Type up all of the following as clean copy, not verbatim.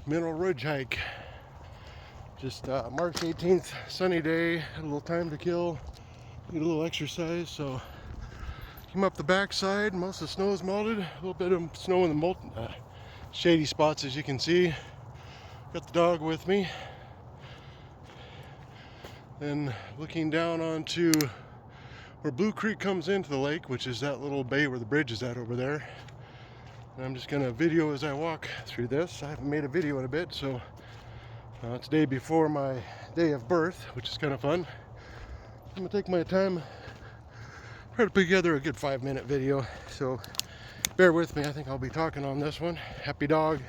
Mineral Ridge hike. Just March 18th, sunny day, had a little time to kill, need a little exercise, so came up the backside. Most of the snow is melted, a little bit of snow in the shady spots, as you can see. Got the dog with me. Then looking down onto where Blue Creek comes into the lake, which is that little bay where the bridge is at over there. And I'm just gonna video as I walk through this. I haven't made a video in a bit, so it's the day before my day of birth, which is kind of fun. I'm gonna take my time, try to put together a good 5-minute video, so bear with me. I think I'll be talking on this one. Happy dog.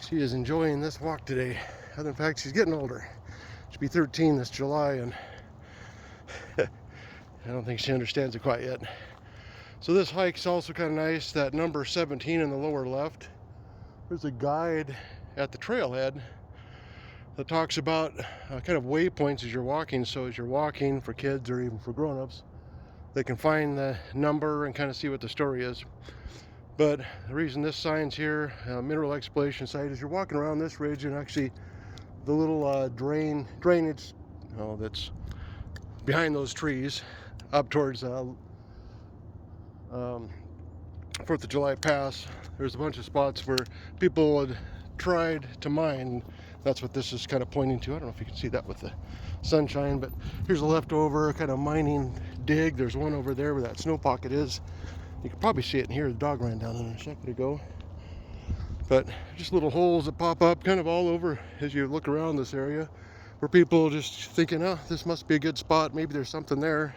She is enjoying this walk today. Other than fact, she's getting older. She'll be 13 this July, and I don't think she understands it quite yet. So this hike's also kind of nice. That number 17 in the lower left, there's a guide at the trailhead that talks about kind of waypoints as you're walking. So as you're walking, for kids or even for grown-ups, they can find the number and kind of see what the story is. But the reason this sign's here, mineral exploration site, is you're walking around this ridge, and actually the little drainage that's behind those trees up towards 4th of July Pass, there's a bunch of spots where people had tried to mine. That's what this is kind of pointing to. I don't know if you can see that with the sunshine, but here's a leftover kind of mining dig. There's one over there where that snow pocket is. You can probably see it in here. The dog ran down there a second ago. But just little holes that pop up kind of all over as you look around this area, where people just thinking, oh, this must be a good spot. Maybe there's something there.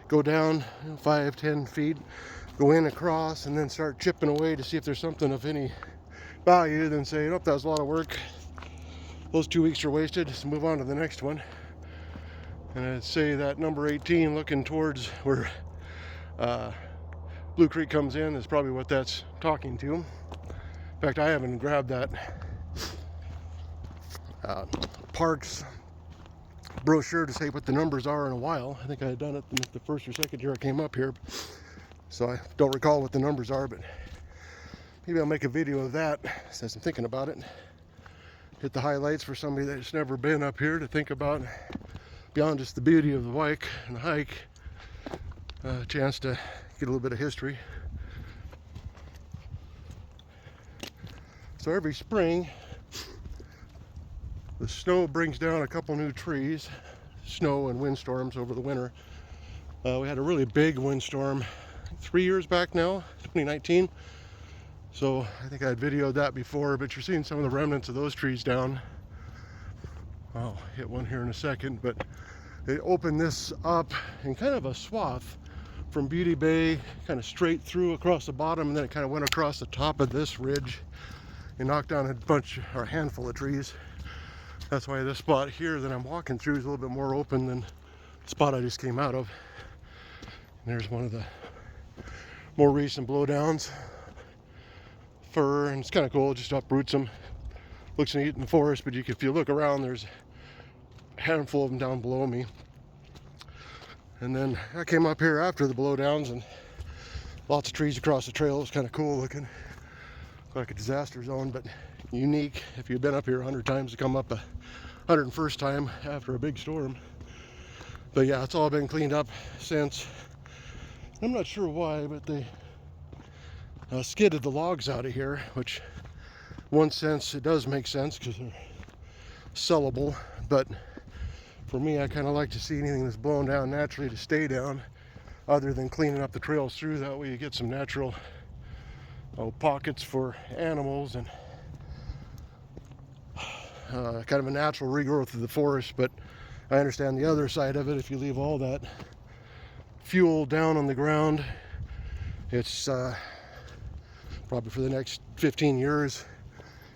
Go down 5-10 feet, go in across, and then start chipping away to see if there's something of any value. Then say, nope, that was a lot of work. Those 2 weeks are wasted. Let's move on to the next one. And I'd say that number 18, looking towards where Blue Creek comes in, is probably what that's talking to. In fact, I haven't grabbed that parks brochure to say what the numbers are in a while. I think I had done it the first or second year I came up here, so I don't recall what the numbers are, but maybe I'll make a video of that since I'm thinking about it. Hit the highlights for somebody that's never been up here to think about, beyond just the beauty of the hike and the hike, a chance to get a little bit of history. So every spring, the snow brings down a couple new trees, snow and windstorms over the winter. We had a really big windstorm 3 years back now, 2019. So I think I had videoed that before, but you're seeing some of the remnants of those trees down. I'll hit one here in a second, but they opened this up in kind of a swath from Beauty Bay, kind of straight through across the bottom, and then it kind of went across the top of this ridge and knocked down a handful of trees. That's why this spot here that I'm walking through is a little bit more open than the spot I just came out of. And there's one of the more recent blowdowns. Fir, and it's kind of cool, it just uproots them. Looks neat in the forest, but if you look around, there's a handful of them down below me. And then I came up here after the blowdowns, and lots of trees across the trail. It was kind of cool looking. Like a disaster zone, but unique if you've been up here 100 times to come up 101st time after a big storm. But yeah, it's all been cleaned up since. I'm not sure why, but they skidded the logs out of here, which in one sense it does make sense because they're sellable, but for me, I kind of like to see anything that's blown down naturally to stay down, other than cleaning up the trails through. That way you get some natural pockets for animals and kind of a natural regrowth of the forest. But I understand the other side of it. If you leave all that fuel down on the ground, it's probably for the next 15 years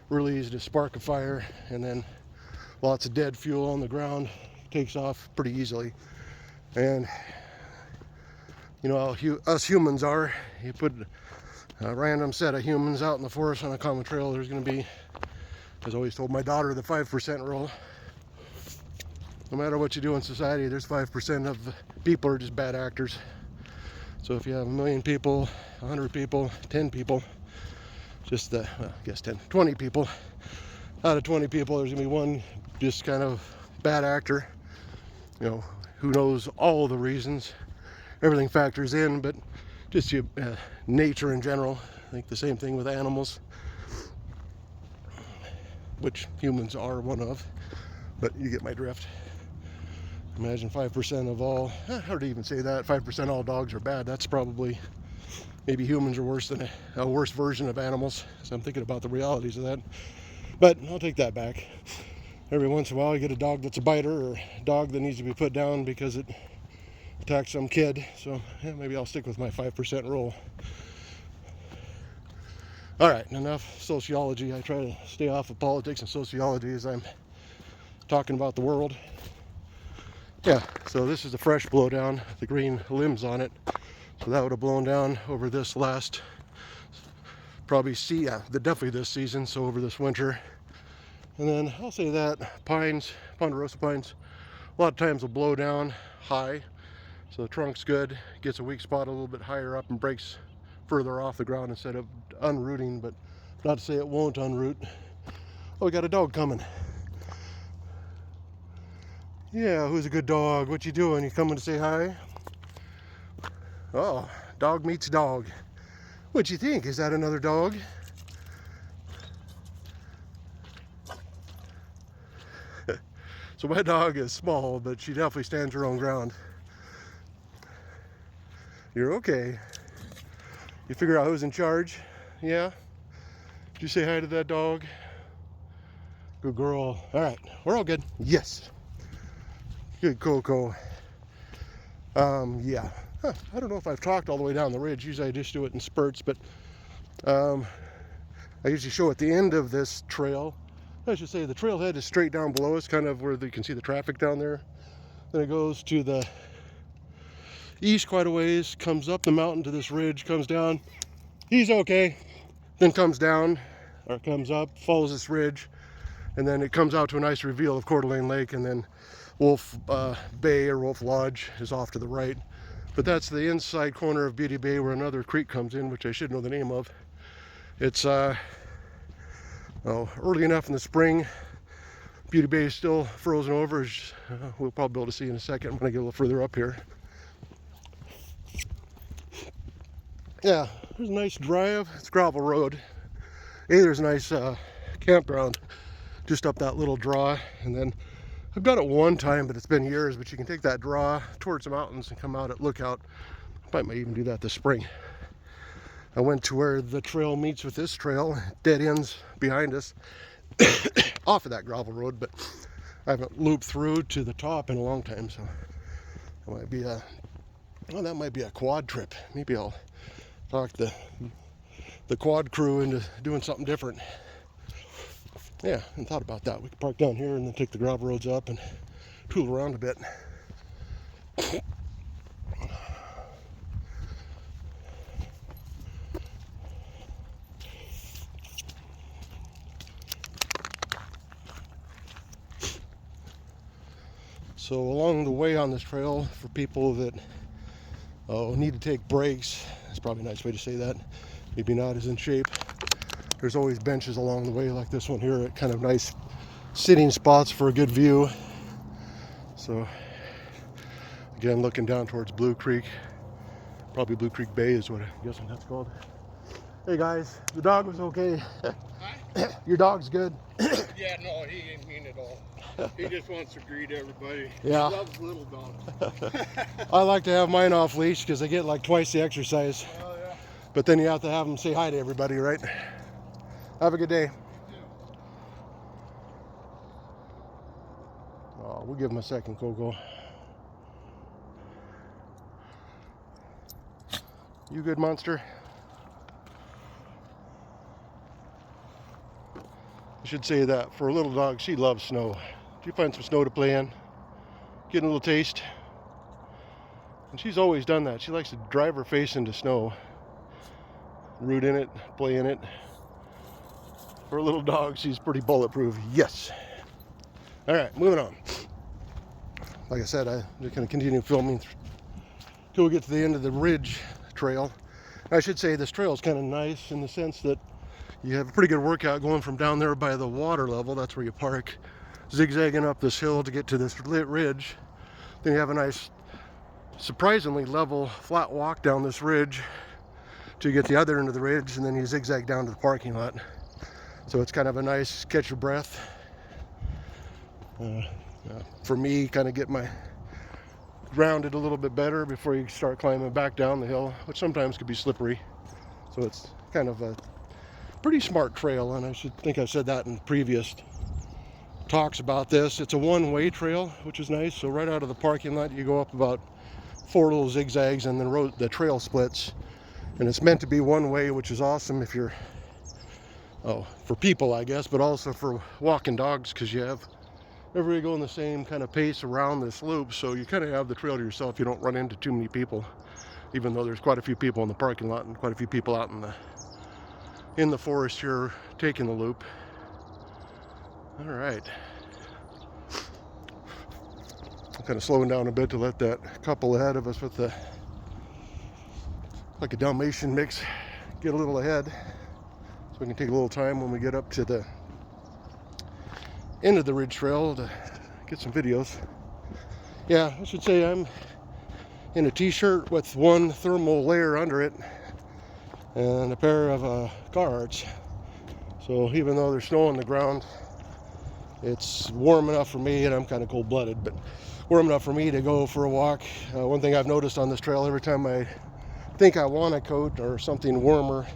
really easy to spark a fire, and then lots of dead fuel on the ground takes off pretty easily. And you know how us humans are. You put a random set of humans out in the forest on a common trail, there's going to be, as I always told my daughter, the 5% rule. No matter what you do in society, there's 5% of people are just bad actors. So if you have 1 million people, 100 people, 10 people, just well, I guess 20 people. Out of 20 people, there's gonna be one just kind of bad actor. You know, who knows all the reasons. Everything factors in, but just nature in general. I think the same thing with animals, which humans are one of, but you get my drift. Imagine 5% of all, hard to even say that, 5% of all dogs are bad. That's probably, maybe humans are worse than a worse version of animals. So I'm thinking about the realities of that. But I'll take that back. Every once in a while you get a dog that's a biter, or a dog that needs to be put down because it attacked some kid. So yeah, maybe I'll stick with my 5% rule. All right, enough sociology. I try to stay off of politics and sociology as I'm talking about the world. Yeah, so this is a fresh blowdown, the green limbs on it. So that would have blown down over this last, probably definitely this season, so over this winter. And then I'll say that pines, ponderosa pines, a lot of times will blow down high. So the trunk's good, gets a weak spot a little bit higher up and breaks further off the ground instead of unrooting, but not to say it won't unroot. Oh, we got a dog coming. Yeah, who's a good dog? What you doing? You coming to say hi? Oh, dog meets dog. What you think? Is that another dog? So my dog is small, but she definitely stands her own ground. You're okay. You figure out who's in charge? Yeah? Did you say hi to that dog? Good girl. All right, we're all good. Yes. Good Coco. Yeah. I don't know if I've talked all the way down the ridge. Usually I just do it in spurts, but I usually show at the end of this trail. I should say the trailhead is straight down below us, kind of where you can see the traffic down there. Then it goes to the east quite a ways, comes up the mountain to this ridge, comes down. He's okay. Then comes down, or comes up, follows this ridge, and then it comes out to a nice reveal of Coeur d'Alene Lake, and then Wolf Bay or Wolf Lodge is off to the right. But that's the inside corner of Beauty Bay where another creek comes in, which I should know the name of. It's early enough in the spring. Beauty Bay is still frozen over. We'll probably be able to see in a second when I get a little further up here. Yeah, there's a nice drive. It's gravel road. There's a nice campground just up that little draw, and then I've done it one time, but it's been years, but you can take that draw towards the mountains and come out at Lookout. I might even do that this spring. I went to where the trail meets with this trail, dead ends behind us, off of that gravel road, but I haven't looped through to the top in a long time, so it might be that might be a quad trip. Maybe I'll talk the quad crew into doing something different. Yeah, I hadn't thought about that. We could park down here and then take the gravel roads up and tool around a bit. So along the way on this trail, for people that need to take breaks, that's probably a nice way to say that, maybe not as in shape, there's always benches along the way like this one here at kind of nice sitting spots for a good view. So again, looking down towards Blue Creek, probably Blue Creek Bay is what I'm guessing that's called. Hey guys, the dog was okay. Huh? Your dog's good. Yeah, no, he didn't mean it all. He just wants to greet everybody. Yeah. He loves little dogs. I like to have mine off leash because I get like twice the exercise. Oh, yeah. But then you have to have them say hi to everybody, right? Have a good day. Oh, we'll give him a second, Coco. You good, monster? I should say that for a little dog, she loves snow. She finds some snow to play in, getting a little taste. And she's always done that. She likes to drive her face into snow, root in it, play in it. For a little dog, she's pretty bulletproof. Yes. All right, moving on. Like I said, I'm just going to continue filming till we get to the end of the ridge trail. I should say this trail is kind of nice in the sense that you have a pretty good workout going from down there by the water level, that's where you park, zigzagging up this hill to get to this lit ridge. Then you have a nice, surprisingly level, flat walk down this ridge to get the other end of the ridge, and then you zigzag down to the parking lot. So it's kind of a nice catch your breath. For me, kind of get my grounded a little bit better before you start climbing back down the hill, which sometimes could be slippery. So it's kind of a pretty smart trail, and I should think I said that in previous talks about this. It's a one-way trail, which is nice. So right out of the parking lot, you go up about 4 little zigzags, and then the trail splits. And it's meant to be one way, which is awesome if you're, for people, I guess, but also for walking dogs, because you have everybody going the same kind of pace around this loop. So you kind of have the trail to yourself. You don't run into too many people, even though there's quite a few people in the parking lot and quite a few people out in the forest here taking the loop. All right. I'm kind of slowing down a bit to let that couple ahead of us with the, like a Dalmatian mix, get a little ahead, so we can take a little time when we get up to the end of the ridge trail to get some videos. Yeah, I should say I'm in a t-shirt with one thermal layer under it and a pair of Carhartts. So even though there's snow on the ground, it's warm enough for me, and I'm kind of cold-blooded, but warm enough for me to go for a walk. One thing I've noticed on this trail, every time I think I want a coat or something warmer,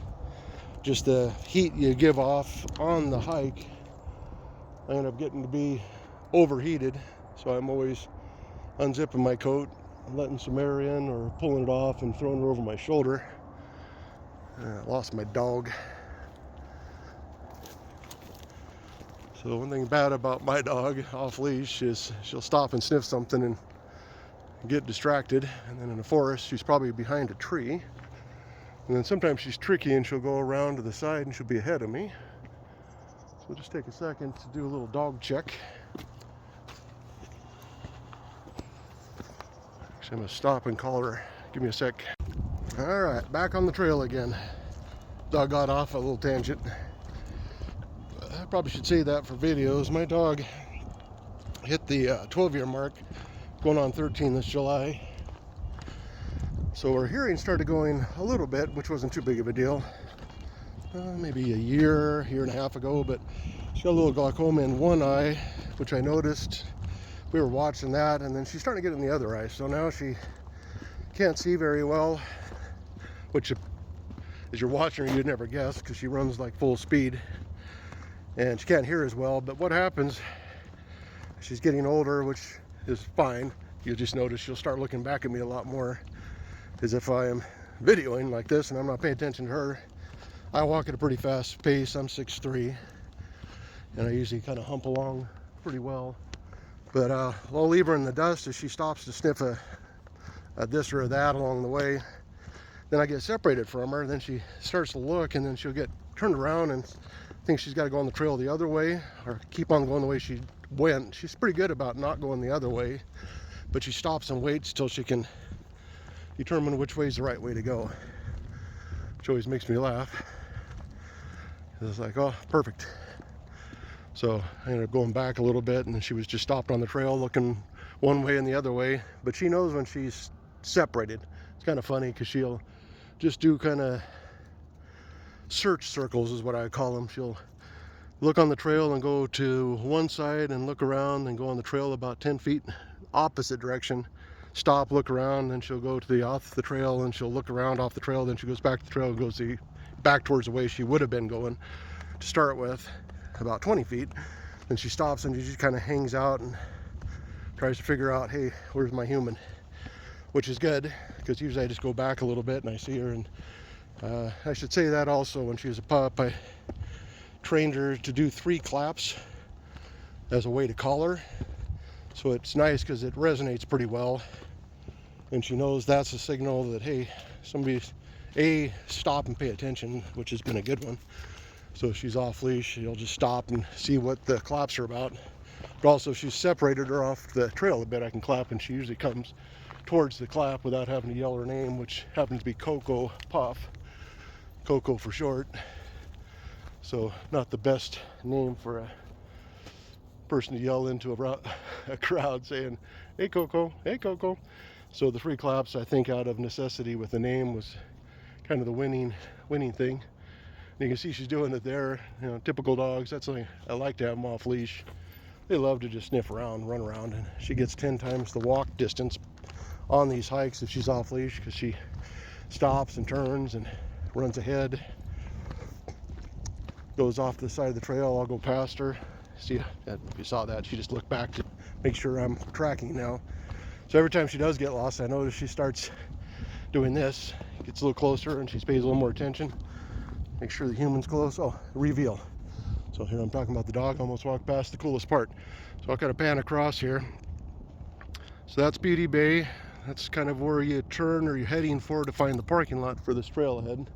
just the heat you give off on the hike, I end up getting to be overheated. So I'm always unzipping my coat, letting some air in, or pulling it off and throwing it over my shoulder. I lost my dog. So one thing bad about my dog off leash is she'll stop and sniff something and get distracted. And then in the forest, she's probably behind a tree. And then sometimes she's tricky and she'll go around to the side and she'll be ahead of me. So we'll just take a second to do a little dog check. Actually, I'm gonna stop and call her. Give me a sec. All right, back on the trail again. Dog got off a little tangent. I probably should say that for videos. My dog hit the 12-year mark, going on 13 this July. So her hearing started going a little bit, which wasn't too big of a deal. Maybe a year and a half ago, but she got a little glaucoma in one eye, which I noticed. We were watching that, and then she's starting to get it in the other eye. So now she can't see very well, which as you're watching her, you'd never guess, because she runs like full speed. And she can't hear as well. But what happens, she's getting older, which is fine. You'll just notice she'll start looking back at me a lot more, as if I am videoing like this and I'm not paying attention to her. I walk at a pretty fast pace. I'm 6'3", and I usually kind of hump along pretty well. But I'll leave her in the dust as she stops to sniff a this or that along the way. Then I get separated from her. Then she starts to look, and then she'll get turned around and think she's got to go on the trail the other way, or keep on going the way she went. She's pretty good about not going the other way, but she stops and waits till she can determine which way is the right way to go, which always makes me laugh. It's like, oh, perfect. So I ended up going back a little bit, and she was just stopped on the trail looking one way and the other way. But she knows when she's separated. It's kind of funny because she'll just do kind of search circles is what I call them. She'll look on the trail and go to one side and look around and go on the trail about 10 feet opposite direction, stop, look around, then she'll go to the off the trail and she'll look around off the trail, then she goes back to the trail and goes back towards the way she would have been going to start with, about 20 feet. Then she stops and she just kind of hangs out and tries to figure out, hey, where's my human? Which is good, because usually I just go back a little bit and I see her. And I should say that also, when she was a pup, I trained her to do 3 claps as a way to call her. So it's nice because it resonates pretty well. And she knows that's a signal that, hey, somebody's, stop and pay attention, which has been a good one. So if she's off leash, she'll just stop and see what the claps are about. But also, if she's separated her off the trail a bit, I can clap, and she usually comes towards the clap without having to yell her name, which happens to be Coco Puff. Coco for short. So not the best name for a person to yell into a crowd saying, "Hey Coco, hey Coco." So the 3 claps, I think out of necessity with the name, was kind of the winning thing. And you can see she's doing it there. You know, typical dogs. That's something I like to have them off leash. They love to just sniff around, run around, and she gets 10 times the walk distance on these hikes if she's off leash, because she stops and turns and runs ahead, goes off to the side of the trail. I'll go past her. See, if you saw that, she just looked back to make sure I'm tracking now. So every time she does get lost, I notice she starts doing this, gets a little closer, and she pays a little more attention. Make sure the human's close. Oh, reveal. So here I'm talking about the dog. Almost walked past the coolest part. So I'll kind of pan across here. So that's Beauty Bay. That's kind of where you turn, or you're heading for, to find the parking lot for this trailhead.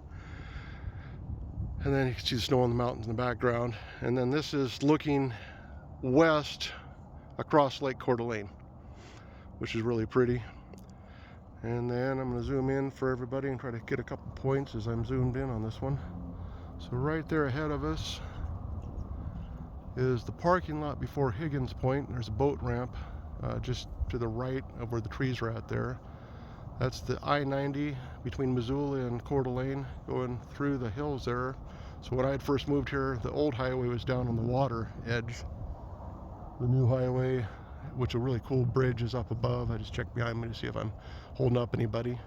And then you can see the snow on the mountains in the background. And then this is looking west across Lake Coeur d'Alene, which is really pretty. And then I'm going to zoom in for everybody and try to get a couple points as I'm zoomed in on this one. So right there ahead of us is the parking lot before Higgins Point. There's a boat ramp just to the right of where the trees are at there. That's the I-90 between Missoula and Coeur d'Alene, going through the hills there. So when I had first moved here, the old highway was down on the water edge. The new highway, which a really cool bridge, is up above. I just checked behind me to see if I'm holding up anybody.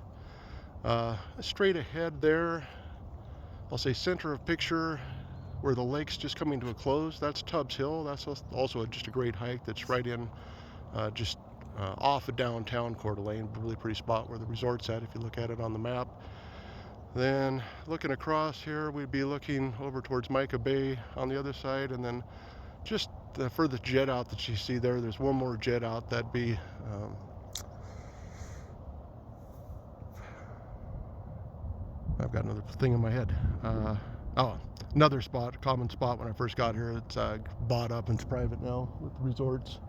Straight ahead there, I'll say center of picture, where the lake's just coming to a close, that's Tubbs Hill. That's also just a great hike that's right in just off of downtown Coeur d'Alene. Really pretty spot where the resort's at if you look at it on the map. Then looking across here, we'd be looking over towards Mica Bay on the other side, and then just the furthest jet out that you see there, there's one more jet out. That'd be I've got another thing in my head. Another spot, common spot when I first got here. It's bought up and it's private now with the resorts.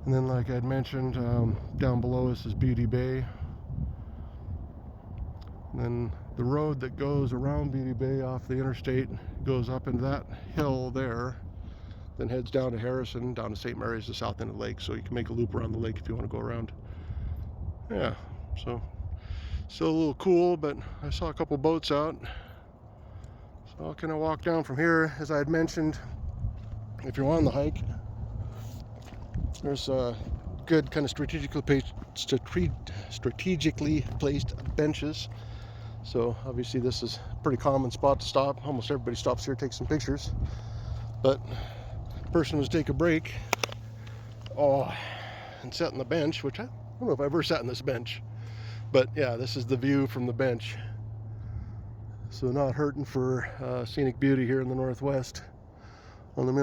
And then, like I'd mentioned, down below us is Beauty Bay. And then the road that goes around Beauty Bay off the interstate goes up into that hill there, then heads down to Harrison, down to St. Mary's, the south end of the lake. So you can make a loop around the lake if you want to go around. Yeah, so still a little cool, but I saw a couple boats out. So I'll kind of walk down from here. As I had mentioned, if you're on the hike, there's a good kind of strategically placed benches. So obviously this is a pretty common spot to stop. Almost everybody stops here, takes some pictures. But the person was take a break. And sat on the bench, which I don't know if I ever sat on this bench. But yeah, this is the view from the bench. So not hurting for scenic beauty here in the Northwest on the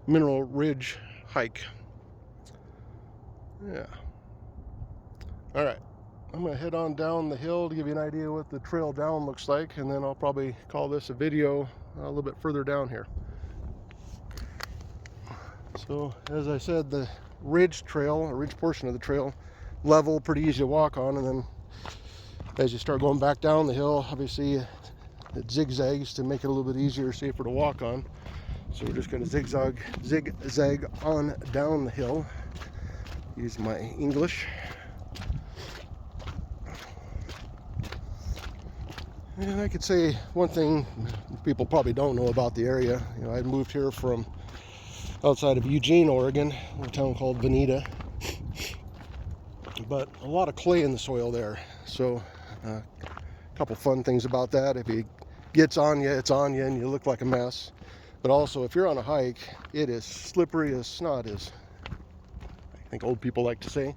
Mineral Ridge hike. Yeah. All right. I'm going to head on down the hill to give you an idea what the trail down looks like, and then I'll probably call this a video a little bit further down here. So, as I said, the ridge trail, a ridge portion of the trail, level, pretty easy to walk on, and then as you start going back down the hill, obviously it zigzags to make it a little bit easier, safer to walk on. So we're just going to zigzag on down the hill. Use my English. And I could say one thing people probably don't know about the area. You know, I moved here from outside of Eugene, Oregon, a town called Veneta. But a lot of clay in the soil there. So a couple fun things about that. If it gets on you, it's on you and you look like a mess. But also, if you're on a hike, it is slippery as snot is. I think old people like to say.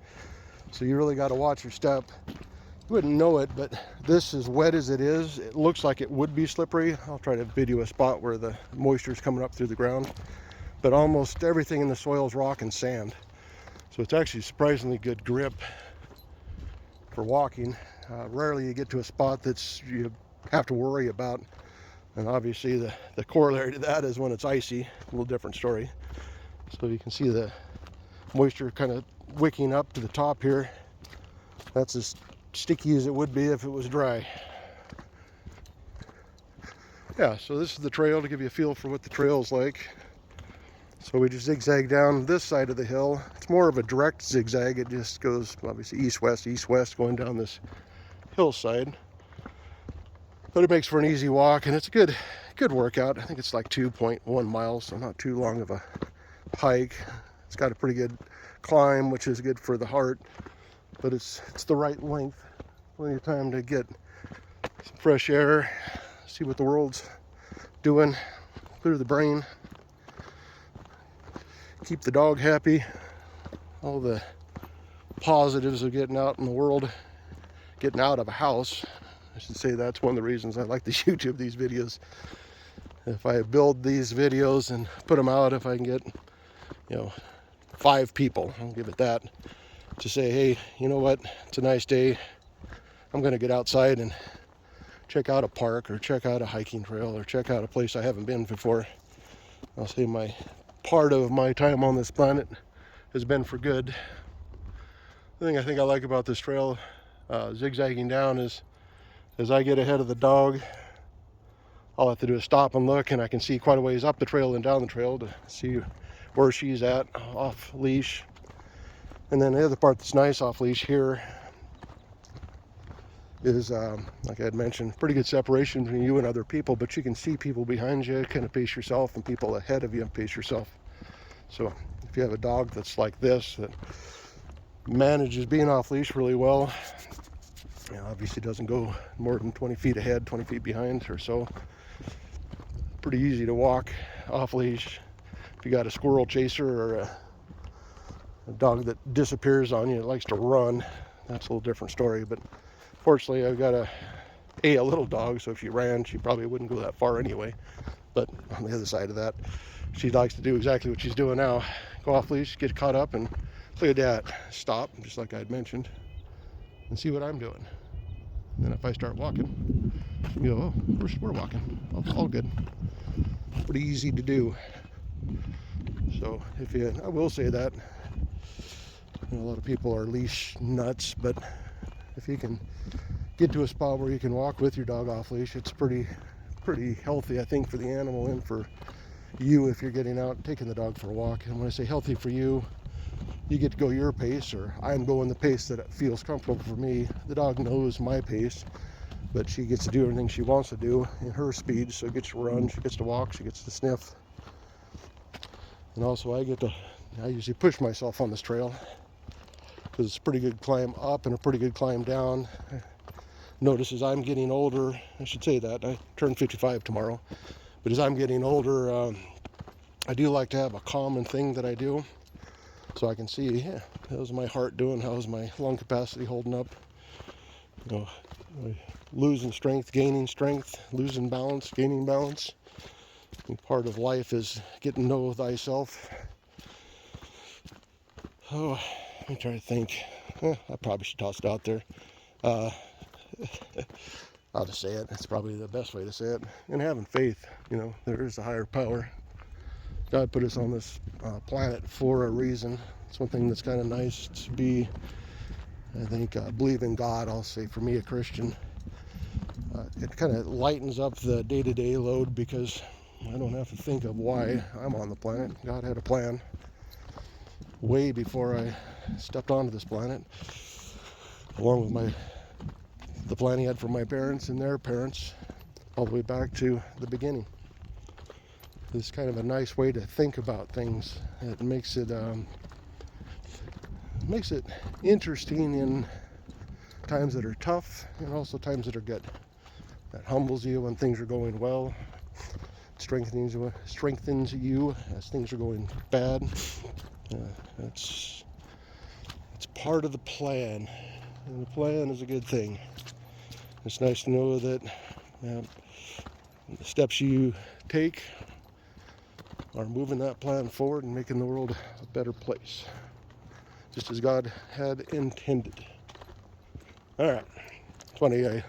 So you really got to watch your step. You wouldn't know it, but this, as wet as it is, it looks like it would be slippery. I'll try to video a spot where the moisture is coming up through the ground. But almost everything in the soil is rock and sand. So it's actually surprisingly good grip for walking. Rarely you get to a spot that's you have to worry about. And obviously the corollary to that is when it's icy, a little different story. So you can see the moisture kind of wicking up to the top here. That's as sticky as it would be if it was dry. yeah, so this is the trail to give you a feel for what the trail is like. So we just zigzag down this side of the hill. It's more of a direct zigzag. It just goes obviously east-west, going down this hillside. But it makes for an easy walk, and it's a good workout. I think it's like 2.1 miles, so not too long of a hike. It's got a pretty good climb, which is good for the heart, but it's the right length. Plenty of time to get some fresh air, see what the world's doing, clear the brain, keep the dog happy. All the positives of getting out in the world, getting out of a house. I should say that's one of the reasons I like to YouTube these videos. If I build these videos and put them out, if I can get, 5 people, I'll give it that, to say, hey, you know what, it's a nice day, I'm going to get outside and check out a park or check out a hiking trail or check out a place I haven't been before. I'll say my part of my time on this planet has been for good. The thing I think I like about this trail, zigzagging down, is as I get ahead of the dog, all I have to do is stop and look, and I can see quite a ways up the trail and down the trail to see where she's at off leash. And then the other part that's nice off leash here is, like I had mentioned, pretty good separation between you and other people, but you can see people behind you, kind of pace yourself, and people ahead of you pace yourself. So if you have a dog that's like this, that manages being off leash really well, obviously doesn't go more than 20 feet ahead, 20 feet behind or so, pretty easy to walk off leash. If you got a squirrel chaser or a dog that disappears on you, it likes to run, that's a little different story. But fortunately, I've got a little dog, so if she ran, she probably wouldn't go that far anyway. But on the other side of that, she likes to do exactly what she's doing now. Go off leash, get caught up, and look at that. Stop, just like I'd mentioned, and see what I'm doing. And then if I start walking, you go, oh, we're walking. All good. Pretty easy to do. So I will say that, a lot of people are leash nuts, but if you can get to a spot where you can walk with your dog off leash, it's pretty healthy, I think, for the animal and for you if you're getting out taking the dog for a walk. And when I say healthy for you, you get to go your pace, or I'm going the pace that feels comfortable for me. The dog knows my pace, but she gets to do everything she wants to do in her speed. So she gets to run, she gets to walk, she gets to sniff. And also I usually push myself on this trail because it's a pretty good climb up and a pretty good climb down. Notice as I'm getting older, I should say that, I turn 55 tomorrow, but as I'm getting older, I do like to have a common thing that I do, so I can see, how's my heart doing, how's my lung capacity holding up, losing strength, gaining strength, losing balance, gaining balance. And part of life is getting to know thyself. Oh, let me try to think. I probably should toss it out there. I'll just say it. It's probably the best way to say it. And having faith, there is a higher power. God put us on this planet for a reason. It's one thing that's kind of nice to be, I think, believe in God. I'll say for me, a Christian. It kind of lightens up the day-to-day load because I don't have to think of why I'm on the planet. God had a plan way before I stepped onto this planet, along with the plan he had for my parents and their parents, all the way back to the beginning. It's kind of a nice way to think about things. It makes it interesting in times that are tough and also times that are good. That humbles you when things are going well. Strengthens you as things are going bad. It's part of the plan, and the plan is a good thing. It's nice to know that the steps you take are moving that plan forward and making the world a better place, just as God had intended. All right, it's funny, I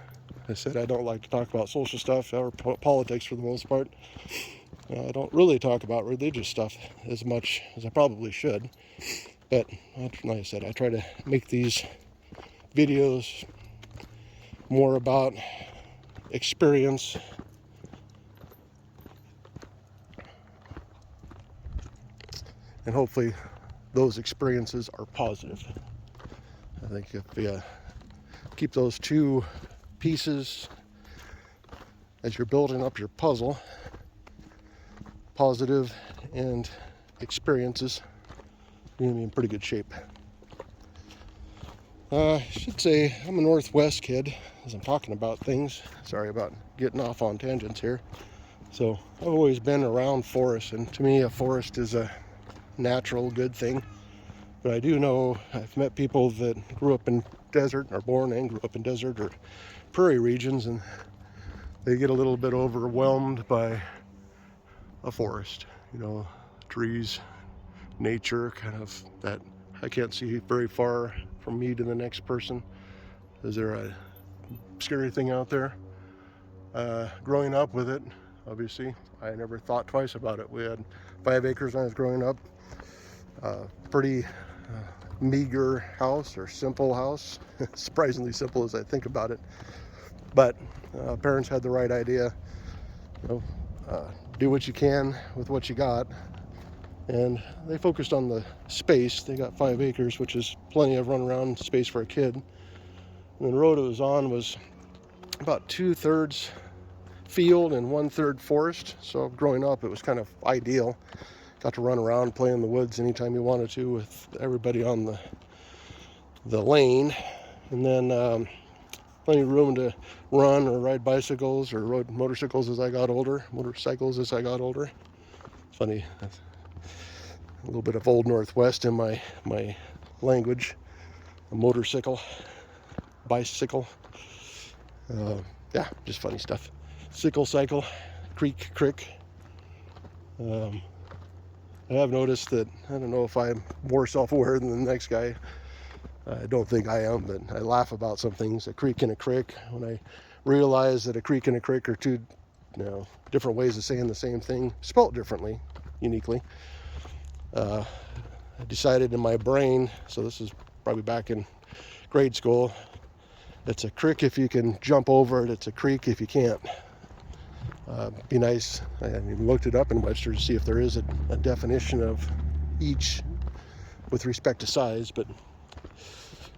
said I don't like to talk about social stuff or politics for the most part. I don't really talk about religious stuff as much as I probably should. But like I said, I try to make these videos more about experience and hopefully those experiences are positive. I think if you keep those two pieces as you're building up your puzzle, positive and experiences, you're gonna be in pretty good shape. I should say I'm a Northwest kid as I'm talking about things. Sorry about getting off on tangents here. So I've always been around forests, and to me a forest is a natural good thing. But I do know I've met people that grew up in desert, or born and grew up in desert or prairie regions, and they get a little bit overwhelmed by a forest. You know, trees, nature, kind of that I can't see very far from me to the next person. Is there a scary thing out there? Growing up with it, obviously, I never thought twice about it. We had 5 acres when I was growing up. Pretty meager house, or simple house. Surprisingly simple as I think about it. But parents had the right idea. You know, do what you can with what you got. And they focused on the space. They got 5 acres, which is plenty of run around space for a kid. And the road it was on was about 2/3 field and 1/3 forest. So growing up, it was kind of ideal. Got to run around, play in the woods anytime you wanted to with everybody on the lane. And then plenty of room to run or ride bicycles or rode motorcycles as I got older. It's funny. A little bit of Old Northwest in my language. A motorcycle, bicycle. Yeah, just funny stuff. Sickle cycle, creek, crick. I have noticed that, I don't know if I'm more self-aware than the next guy. I don't think I am, but I laugh about some things. A creek and a crick. When I realize that a creek and a crick are two, different ways of saying the same thing, spelt differently, uniquely. I decided in my brain, so this is probably back in grade school, it's a crick if you can jump over it, it's a creek if you can't. Be nice, I even looked it up in Webster to see if there is a definition of each with respect to size, but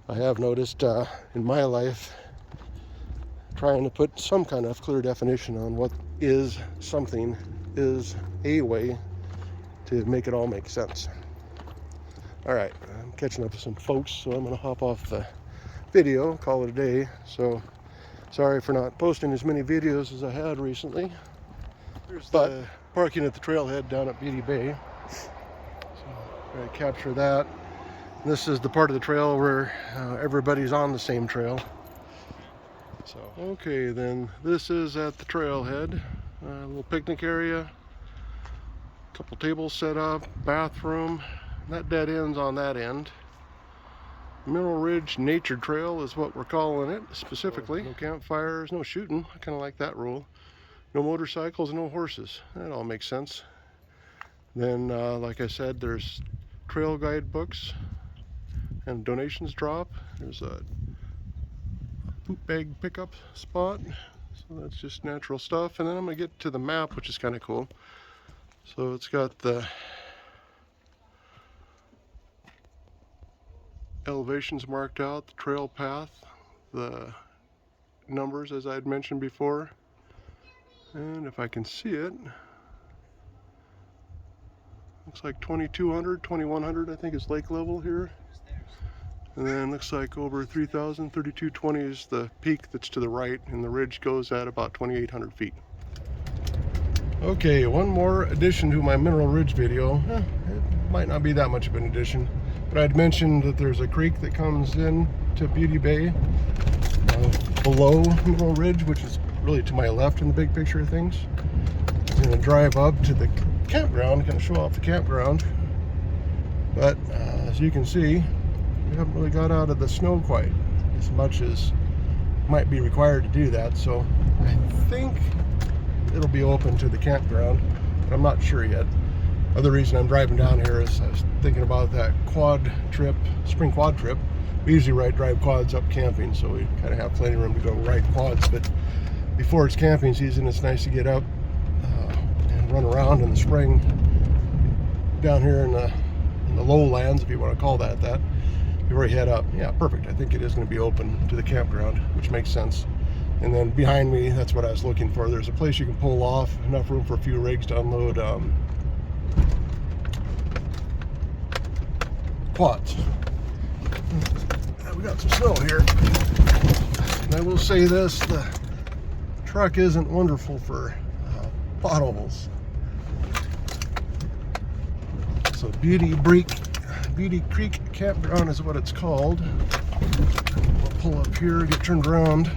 I have noticed in my life trying to put some kind of clear definition on what is something is a way to make it all make sense. All right, I'm catching up with some folks, so I'm going to hop off the video, call it a day. So sorry for not posting as many videos as I had recently. There's the parking at the trailhead down at Beatty Bay. So I'm going to capture that. And this is the part of the trail where everybody's on the same trail. So okay, then this is at the trailhead, a little picnic area. Couple tables set up, bathroom. That dead ends on that end. Mineral Ridge Nature Trail is what we're calling it specifically. No campfires, no shooting. I kind of like that rule. No motorcycles, no horses. That all makes sense. Then, like I said, there's trail guide books and donations drop. There's a poop bag pickup spot. So that's just natural stuff. And then I'm going to get to the map, which is kind of cool. So it's got the elevations marked out, the trail path, the numbers as I had mentioned before, and if I can see it, looks like 2200, 2100 I think is lake level here, and then looks like over 3000, 3220 is the peak that's to the right, and the ridge goes at about 2800 feet. Okay, one more addition to my Mineral Ridge video. It might not be that much of an addition, but I'd mentioned that there's a creek that comes in to Beatty Bay below Mineral Ridge, which is really to my left in the big picture of things. I'm going to drive up to the campground, kind of show off the campground. But as you can see, we haven't really got out of the snow quite as much as might be required to do that. So I think it'll be open to the campground, but I'm not sure yet. Other reason I'm driving down here is I was thinking about that quad trip, spring quad trip. We usually drive quads up camping, so we kind of have plenty of room to go ride quads. But before it's camping season, it's nice to get up and run around in the spring down here in the the lowlands, if you want to call that before you head up. Yeah, perfect. I think it is going to be open to the campground, which makes sense. And then behind me, that's what I was looking for. There's a place you can pull off, enough room for a few rigs to unload quads. We got some snow here. And I will say this, the truck isn't wonderful for potholes. So Beauty Creek Campground is what it's called. We'll pull up here, get turned around.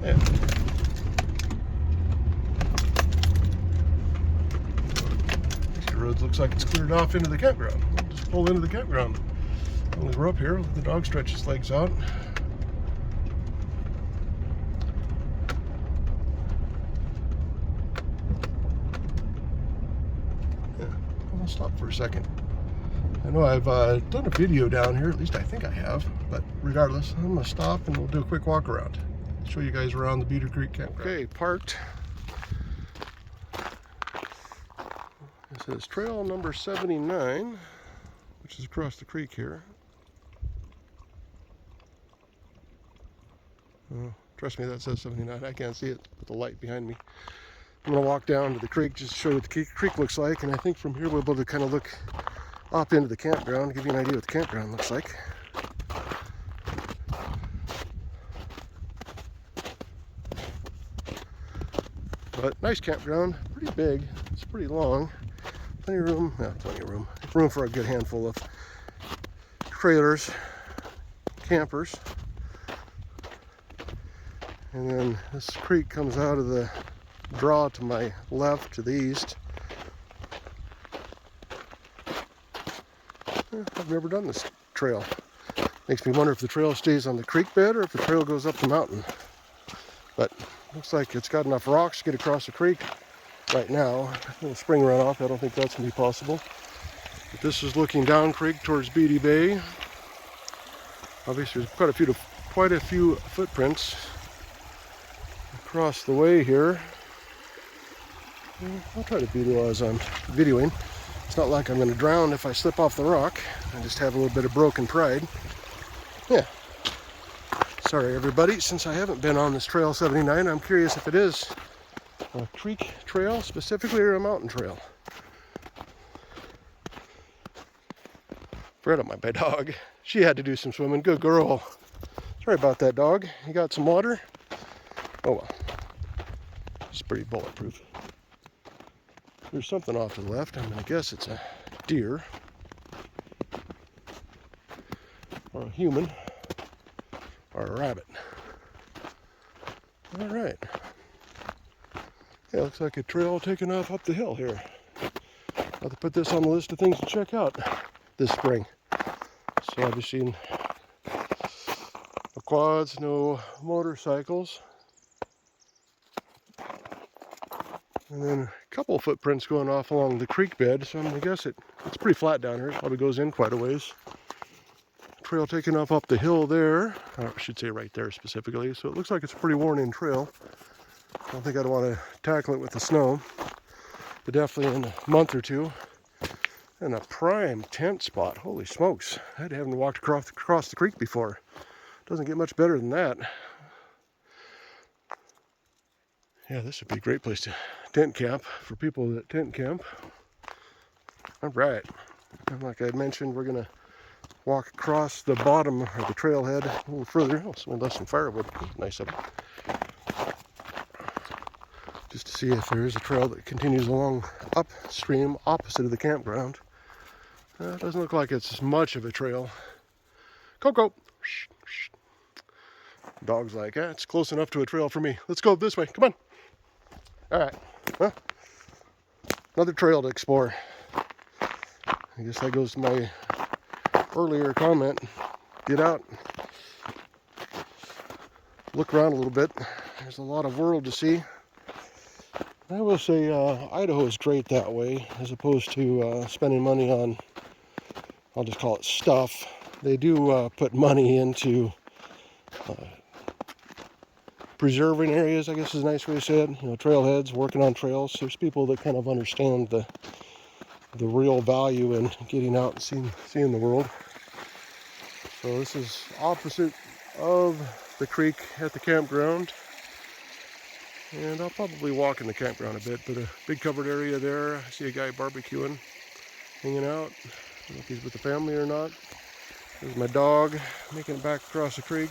Yeah. This road looks like it's cleared off into the campground. We'll just pull into the campground. Only we're up here, let the dog stretch his legs out. I'll stop for a second. I know I've done a video down here, at least I think I have, but regardless, I'm going to stop and we'll do a quick walk around. Show you guys around the Beauty Creek campground. Okay, parked. This is trail number 79, which is across the creek here. Oh, trust me, that says 79. I can't see it with the light behind me. I'm going to walk down to the creek just to show you what the creek looks like, and I think from here we'll be able to kind of look up into the campground, give you an idea what the campground looks like. But nice campground, pretty big, it's pretty long, plenty of room, room for a good handful of trailers, campers. And then this creek comes out of the draw to my left, to the east. I've never done this trail. Makes me wonder if the trail stays on the creek bed or if the trail goes up the mountain. But looks like it's got enough rocks to get across the creek right now. A little spring runoff, I don't think that's going to be possible. But this is looking down creek towards Beatty Bay. Obviously there's quite a few footprints across the way here. I'll try to video as I'm videoing. It's not like I'm going to drown if I slip off the rock. I just have a little bit of broken pride. Yeah. Sorry everybody, since I haven't been on this Trail 79, I'm curious if it is a creek trail specifically or a mountain trail. Forgot about my dog. She had to do some swimming. Good girl. Sorry about that, dog. You got some water? Oh well. It's pretty bulletproof. There's something off to the left. I'm going to guess it's a deer or a human or a rabbit. All right. Yeah, looks like a trail taking off up the hill here. I'll have to put this on the list of things to check out this spring. So I've seen no quads, no motorcycles. And then a couple of footprints going off along the creek bed, so I'm gonna guess it's pretty flat down here. It probably goes in quite a ways. Trail taking off up the hill there. I should say right there specifically. So it looks like it's a pretty worn-in trail. I don't think I'd want to tackle it with the snow, but definitely in a month or two. And a prime tent spot. Holy smokes! I haven't walked across the creek before. Doesn't get much better than that. Yeah, this would be a great place to tent camp for people that tent camp. All right, and like I mentioned, we're gonna walk across the bottom of the trailhead a little further. Oh, someone left some firewood. Nice of it. Just to see if there is a trail that continues along upstream opposite of the campground. It doesn't look like it's much of a trail. Coco! Shh, shh. Dog's like, it's close enough to a trail for me. Let's go this way. Come on. All right. Well, another trail to explore. I guess that goes to my earlier comment. Get out. Look around a little bit. There's a lot of world to see. I will say Idaho is great that way, as opposed to spending money on, I'll just call it stuff. They do put money into preserving areas, I guess is a nice way to say it. You know, trailheads, working on trails. There's people that kind of understand the real value in getting out and seeing the world. So this is opposite of the creek at the campground. And I'll probably walk in the campground a bit, but a big covered area there. I see a guy barbecuing, hanging out. I don't know if he's with the family or not. There's my dog making it back across the creek.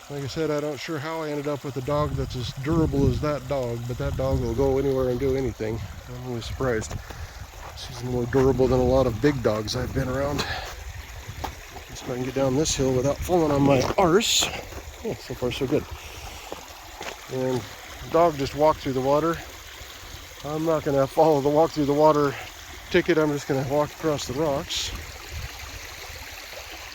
Like I said, I'm not sure how I ended up with a dog that's as durable as that dog, but that dog will go anywhere and do anything. I'm really surprised. She's more durable than a lot of big dogs I've been around. Guess I can get down this hill without falling on my arse. Yeah, so far so good. And the dog just walked through the water. I'm not going to follow the walk through the water ticket. I'm just going to walk across the rocks.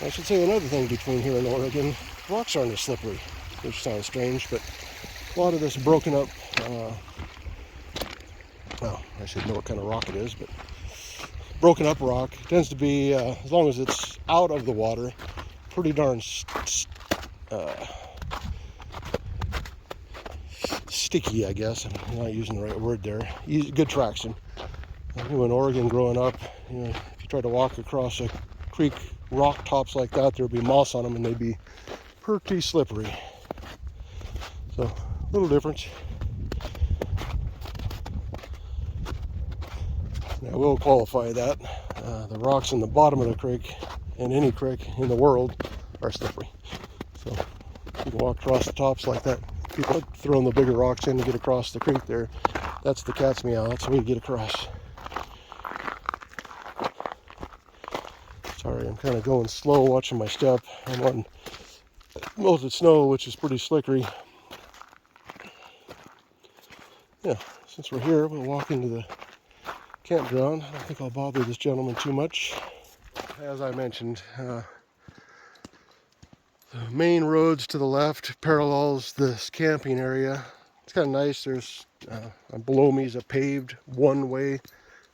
I should say another thing between here and Oregon. Rocks aren't as slippery, which sounds strange, but a lot of this broken up, well, I should know what kind of rock it is, but broken up rock tends to be, as long as it's out of the water, pretty darn sticky, I guess. I'm not using the right word there. Good traction. I knew in Oregon growing up, you know, if you try to walk across a creek, rock tops like that, there'd be moss on them and they'd be pretty slippery. So, a little difference. I will qualify that. The rocks in the bottom of the creek, and any creek in the world, are slippery. So, you can walk across the tops like that. People throwing the bigger rocks in to get across the creek there. That's the cat's meow. That's the way you get across. Sorry, I'm kind of going slow watching my step. I'm on melted snow, which is pretty slickery. Yeah, since we're here, we'll walk into the campground. I don't think I'll bother this gentleman too much. As I mentioned, the main roads to the left parallels this camping area. It's kind of nice. There's below me is a paved one way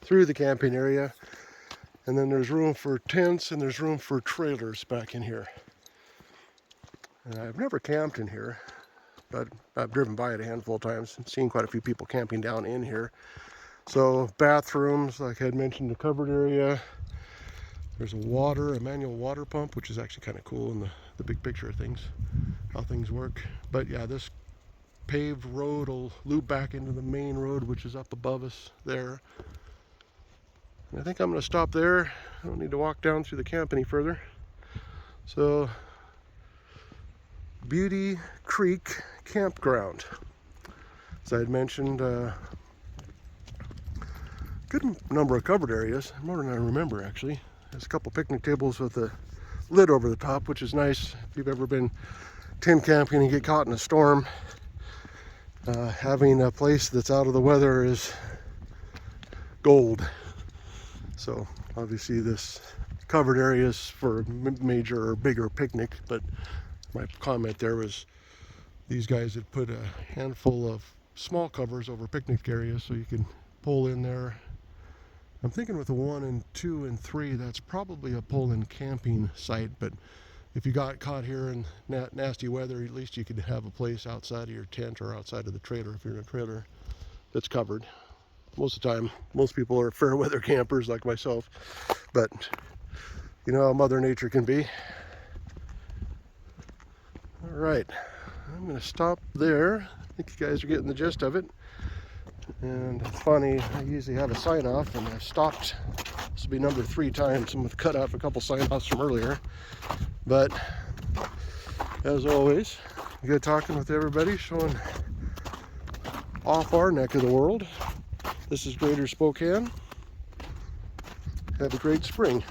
through the camping area, and then there's room for tents and there's room for trailers back in here. And I've never camped in here, but I've driven by it a handful of times and seen quite a few people camping down in here. So bathrooms, like I had mentioned, the covered area. There's a manual water pump, which is actually kind of cool in the big picture of things, how things work. But yeah, this paved road will loop back into the main road, which is up above us there. And I think I'm going to stop there. I don't need to walk down through the camp any further. So, Beauty Creek Campground. As I had mentioned, good number of covered areas, more than I remember actually. There's a couple picnic tables with a lid over the top, which is nice. If you've ever been tent camping and get caught in a storm, having a place that's out of the weather is gold. So obviously this covered areas for major or bigger picnic, but my comment there was these guys had put a handful of small covers over picnic areas so you can pull in there. I'm thinking with the 1 and 2 and 3, that's probably a pull-in camping site, but if you got caught here in nasty weather, at least you could have a place outside of your tent or outside of the trailer if you're in a trailer that's covered. Most of the time, most people are fair weather campers like myself, but you know how Mother Nature can be. All right, I'm going to stop there. I think you guys are getting the gist of it. And it's funny, I usually have a sign off, and I've stopped. This will be number 3 times. I'm going to cut off a couple sign offs from earlier. But as always, good talking with everybody, showing off our neck of the world. This is Greater Spokane. Have a great spring.